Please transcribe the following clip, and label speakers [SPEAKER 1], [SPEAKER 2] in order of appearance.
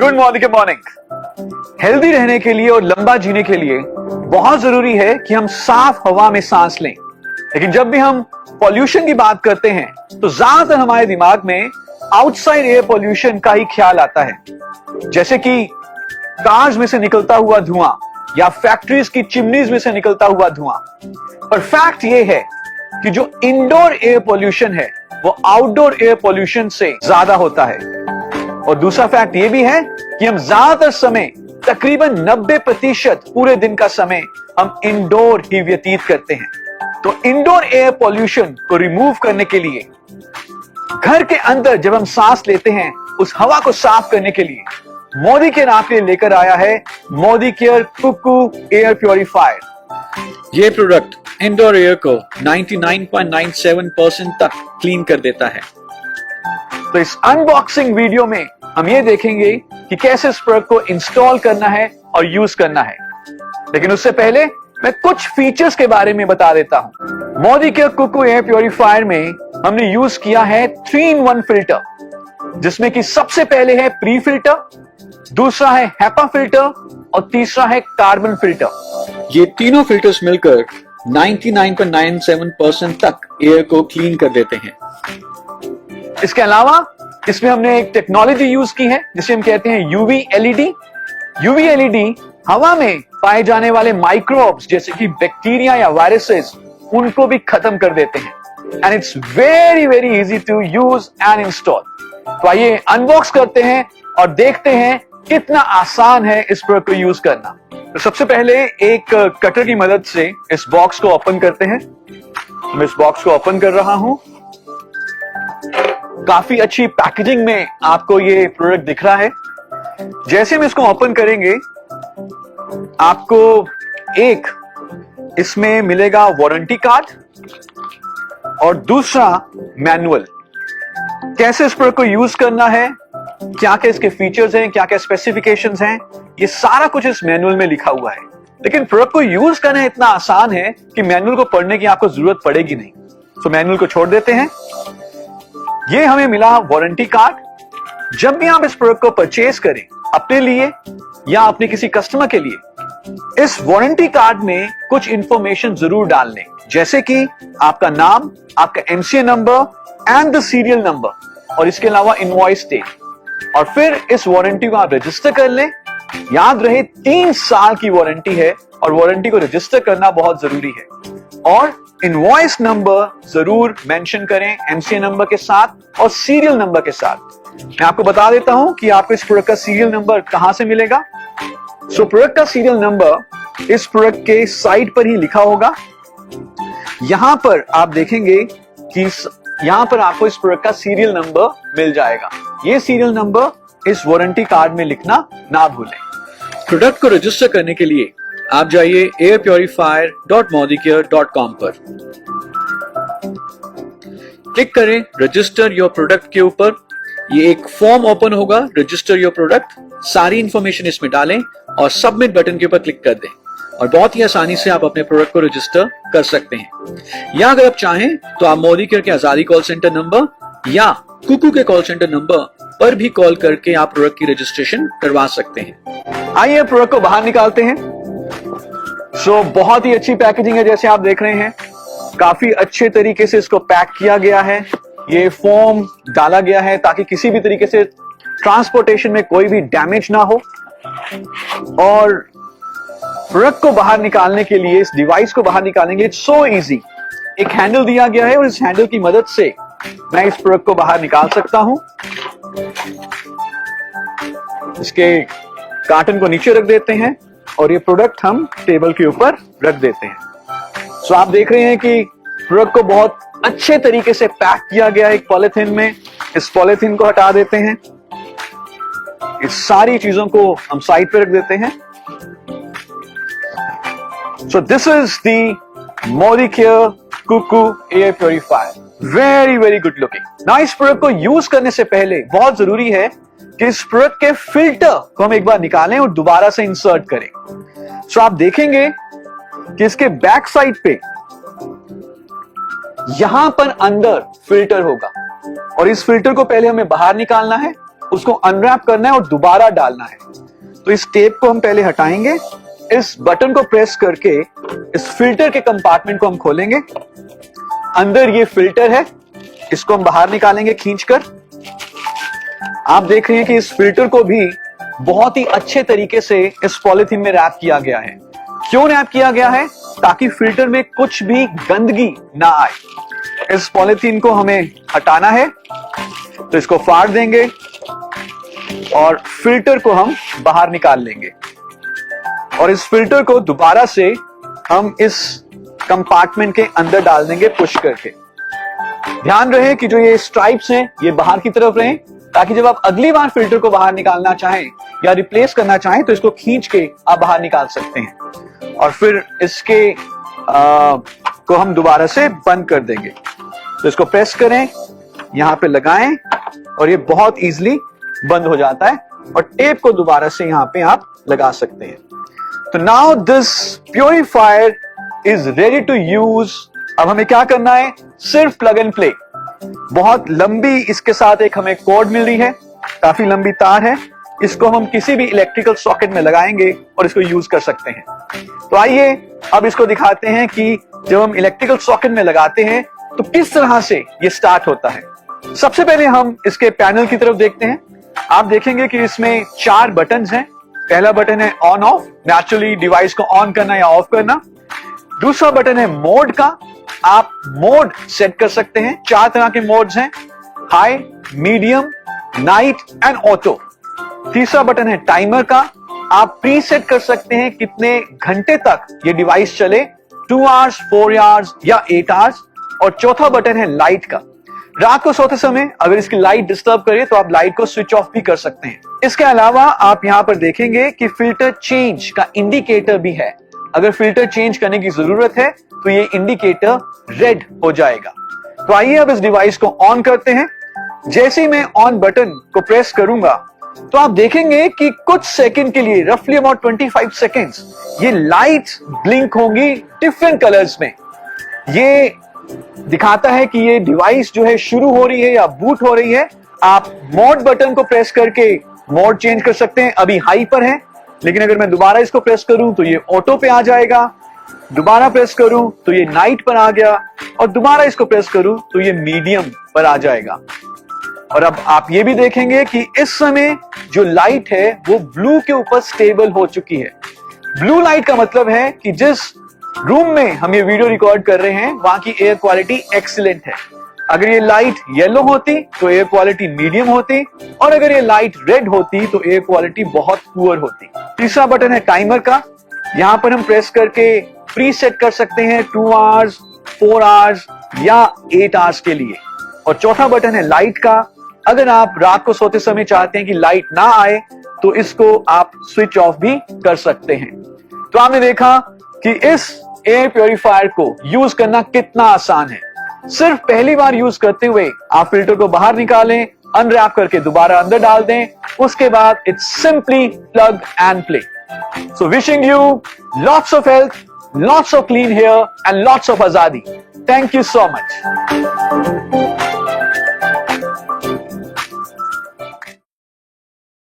[SPEAKER 1] Good morning. Healthy रहने के लिए और लंबा जीने के लिए बहुत जरूरी है कि हम साफ हवा में सांस लें। लेकिन जब भी हम पॉल्यूशन की बात करते हैं तो ज्यादातर हमारे दिमाग में आउटसाइड एयर पॉल्यूशन का ही ख्याल आता है, जैसे कि कार्स में से निकलता हुआ धुआं या फैक्ट्रीज की चिमनीज में से निकलता हुआ धुआं। पर फैक्ट यह है कि जो इंडोर एयर पॉल्यूशन है वो आउटडोर एयर पॉल्यूशन से ज्यादा होता है। और दूसरा फैक्ट यह भी है कि हम ज्यादातर समय तकरीबन 90% पूरे दिन का समय हम इंडोर ही व्यतीत करते हैं। तो इंडोर एयर पॉल्यूशन को रिमूव करने के लिए घर के अंदर जब हम सांस लेते हैं उस हवा को साफ करने के लिए मोदी केयर आपके लिए लेकर आया है Modicare cuckoo air purifier.
[SPEAKER 2] ये प्रोडक्ट इंडोर एयर को 99.97% तक क्लीन कर देता है।
[SPEAKER 1] तो इस अनबॉक्सिंग वीडियो में हम ये देखेंगे कि कैसे इस प्रोडक्ट को इंस्टॉल करना है और यूज करना है। लेकिन उससे पहले मैं कुछ फीचर्स के बारे में बता देता हूं। Modicare cuckoo air purifier में हमने यूज किया है 3-in-1 फिल्टर, जिसमें कि सबसे पहले है प्री फिल्टर, दूसरा है हेपा फिल्टर और तीसरा है कार्बन फिल्टर।
[SPEAKER 2] ये तीनों फिल्टर्स मिलकर 99.97% तक एयर को क्लीन कर देते हैं।
[SPEAKER 1] इसके अलावा इसमें हमने एक टेक्नोलॉजी यूज की है जिसे हम कहते हैं यूवी एलईडी। यूवी एलईडी हवा में पाए जाने वाले माइक्रोब्स जैसे कि बैक्टीरिया या वायरसेस उनको भी खत्म कर देते हैं। And it's very very easy to use and install. तो आइए अनबॉक्स करते हैं और देखते हैं कितना आसान है इस प्रोडक्ट को यूज करना। तो सबसे पहले एक कटर की मदद से इस बॉक्स को ओपन करते हैं। मैं इस बॉक्स को ओपन कर रहा हूं। काफी अच्छी पैकेजिंग में आपको ये प्रोडक्ट दिख रहा है। जैसे हम इसको ओपन करेंगे आपको एक इसमें मिलेगा वारंटी कार्ड और दूसरा मैनुअल। कैसे इस प्रोडक्ट को यूज करना है, क्या क्या इसके फीचर्स हैं, क्या क्या स्पेसिफिकेशंस हैं, ये सारा कुछ इस मैनुअल में लिखा हुआ है। लेकिन प्रोडक्ट को यूज करना इतना आसान है कि मैनुअल को पढ़ने की आपको जरूरत पड़ेगी नहीं। तो मैनुअल को छोड़ देते हैं। ये हमें मिला वारंटी कार्ड। जब भी आप इस प्रोडक्ट को परचेज करें अपने लिए या अपने किसी कस्टमर के लिए, इस वारंटी कार्ड में कुछ इंफॉर्मेशन जरूर डाल लें, जैसे कि आपका नाम, आपका MCA number and the serial number और इसके अलावा इनवॉइस डेट। और फिर इस वारंटी को आप रजिस्टर कर लें। याद रहे 3 साल की वारंटी है और वारंटी को रजिस्टर करना बहुत जरूरी है। और इनवॉइस नंबर जरूर मेंशन करें एमसीए नंबर के साथ और सीरियल नंबर के साथ। मैं आपको बता देता हूं कि आपको इस प्रोडक्ट का सीरियल नंबर कहां से मिलेगा। सो प्रोडक्ट का सीरियल नंबर इस प्रोडक्ट के साइड पर ही लिखा होगा। यहां पर आप देखेंगे कि यहां पर आपको इस प्रोडक्ट का सीरियल नंबर मिल जाएगा। ये सीरियल नंबर इस वारंटी कार्ड में लिखना ना भूलें।
[SPEAKER 2] प्रोडक्ट को रजिस्टर करने के लिए आप जाइए airpurifier.modicare.com पर, क्लिक करें रजिस्टर योर प्रोडक्ट के ऊपर। ये एक फॉर्म ओपन होगा, रजिस्टर योर प्रोडक्ट। सारी इंफॉर्मेशन इसमें डालें और सबमिट बटन के ऊपर क्लिक कर दें और बहुत ही आसानी से आप अपने प्रोडक्ट को रजिस्टर कर सकते हैं। या अगर आप चाहें तो आप मोदी केयर के आजादी कॉल सेंटर नंबर या कुकू के कॉल सेंटर नंबर पर भी कॉल करके आप प्रोडक्ट की रजिस्ट्रेशन करवा सकते हैं।
[SPEAKER 1] आइए प्रोडक्ट को बाहर निकालते हैं। सो बहुत ही अच्छी पैकेजिंग है, जैसे आप देख रहे हैं। काफी अच्छे तरीके से इसको पैक किया गया है। ये फोम डाला गया है ताकि किसी भी तरीके से ट्रांसपोर्टेशन में कोई भी डैमेज ना हो। और प्रोडक्ट को बाहर निकालने के लिए, इस डिवाइस को बाहर निकालने के लिए इट्स सो इजी। एक हैंडल दिया गया है और इस हैंडल की मदद से मैं इस प्रोडक्ट को बाहर निकाल सकता हूं। इसके कार्टन को नीचे रख देते हैं और ये प्रोडक्ट हम टेबल के ऊपर रख देते हैं। सो आप देख रहे हैं कि प्रोडक्ट को बहुत अच्छे तरीके से पैक किया गया है एक पॉलिथीन में। इस पॉलिथीन को हटा देते हैं। इस सारी चीजों को हम साइड पे रख देते हैं। So this is the Modicare cuckoo air purifier. Very very good looking. ना इस प्रोडक्ट को यूज करने से पहले बहुत जरूरी है कि इस प्रोडक्ट के फिल्टर को हम एक बार निकालें और दोबारा से इंसर्ट करें। सो आप देखेंगे कि इसके बैक साइड पे यहां पर अंदर फिल्टर होगा। और इस फिल्टर को पहले हमें बाहर निकालना है, उसको अनरैप करना है और दोबारा डालना है। तो इस टेप को हम पहले हटाएंगे, इस बटन को प्रेस करके इस फिल्टर के कंपार्टमेंट को हम खोलेंगे। अंदर ये फिल्टर है, इसको हम बाहर निकालेंगे खींचकर। आप देख रहे हैं कि इस फिल्टर को भी बहुत ही अच्छे तरीके से इस पॉलिथीन में रैप किया गया है। क्यों रैप किया गया है? ताकि फिल्टर में कुछ भी गंदगी ना आए। इस पॉलिथीन को हमें हटाना है, तो इसको फाड़ देंगे और फिल्टर को हम बाहर निकाल लेंगे और इस फिल्टर को दोबारा से हम इस कंपार्टमेंट के अंदर डाल देंगे पुश करके। ध्यान रहे कि जो ये स्ट्राइप्स हैं ये बाहर की तरफ रहें, ताकि जब आप अगली बार फिल्टर को बाहर निकालना चाहें या रिप्लेस करना चाहें तो इसको खींच के आप बाहर निकाल सकते हैं और फिर इसके को हम दोबारा से बंद कर देंगे। तो इसको प्रेस करें, यहां पे लगाएं और ये बहुत इजीली बंद हो जाता है और टेप को दोबारा से यहां पे आप लगा सकते हैं। तो now this purifier is ready to use. अब हमें क्या करना है? सिर्फ प्लग एंड प्ले। बहुत लंबी इसके साथ एक हमें कॉर्ड मिल रही है, काफी लंबी तार है, इसको हम किसी भी इलेक्ट्रिकल सॉकेट में लगाएंगे और इसको यूज कर सकते हैं। तो आइए अब इसको दिखाते हैं कि जब हम इलेक्ट्रिकल सॉकेट में लगाते हैं तो किस तरह से ये स्टार्ट होता है। सबसे पहले हम इसके पैनल की तरफ देखते हैं। आप देखेंगे कि इसमें 4 बटन्स हैं। पहला बटन है ऑन ऑफ, नेचुरली डिवाइस को ऑन करना या ऑफ करना। दूसरा बटन है मोड का, आप मोड सेट कर सकते हैं। 4 तरह के मोड्स हैं, high, medium, night and auto. तीसरा बटन है टाइमर का, आप प्री सेट कर सकते हैं कितने घंटे तक ये डिवाइस चले, 2 आवर्स, 4 आवर्स या 8 आवर्स। और चौथा बटन है लाइट का। रात को सोते समय अगर इसकी लाइट डिस्टर्ब करे तो आप लाइट को स्विच ऑफ भी कर सकते हैं। इसके अलावा आप यहां पर देखेंगे कि फिल्टर चेंज का इंडिकेटर भी है। अगर फिल्टर चेंज करने की जरूरत है तो ये इंडिकेटर रेड हो जाएगा। तो आइए अब इस डिवाइस को ऑन करते हैं। जैसे ही मैं ऑन बटन को प्रेस करूंगा तो आप देखेंगे कि कुछ सेकंड के लिए, रफली अबाउट 25 सेकंड्स, ये लाइट्स ब्लिंक होंगी डिफरेंट कलर्स में। ये दिखाता है कि ये डिवाइस जो है शुरू हो रही है या बूट हो रही है। आप मोड बटन को प्रेस करके मोड चेंज कर सकते हैं। अभी हाई पर है, लेकिन अगर मैं दोबारा इसको प्रेस करूं तो ये ऑटो पे आ जाएगा, दोबारा प्रेस करूं तो ये नाइट पर आ गया और दोबारा इसको प्रेस करूं तो ये मीडियम पर आ जाएगा। और अब आप ये भी देखेंगे कि इस समय जो लाइट है वो ब्लू के ऊपर स्टेबल हो चुकी है। ब्लू लाइट का मतलब है कि जिस रूम में हम ये वीडियो रिकॉर्ड कर रहे हैं वहां की एयर क्वालिटी एक्सीलेंट है। अगर ये लाइट येलो होती तो एयर क्वालिटी मीडियम होती और अगर ये लाइट रेड होती तो एयर क्वालिटी बहुत पुअर होती। तीसरा बटन है टाइमर का, यहां पर हम प्रेस करके प्री सेट कर सकते हैं 2 आवर्स, 4 आवर्स या 8 आवर्स के लिए। और चौथा बटन है लाइट का, अगर आप रात को सोते समय चाहते हैं कि लाइट ना आए तो इसको आप स्विच ऑफ भी कर सकते हैं। तो आपने देखा कि इस एयर प्योरीफायर को यूज करना कितना आसान है। सिर्फ पहली बार यूज करते हुए आप फिल्टर को बाहर निकालें, अनरैप करके दोबारा अंदर डाल दें, उसके बाद it's simply plug and play. So wishing you lots of health, lots of clean hair and lots of आजादी। Thank you so much.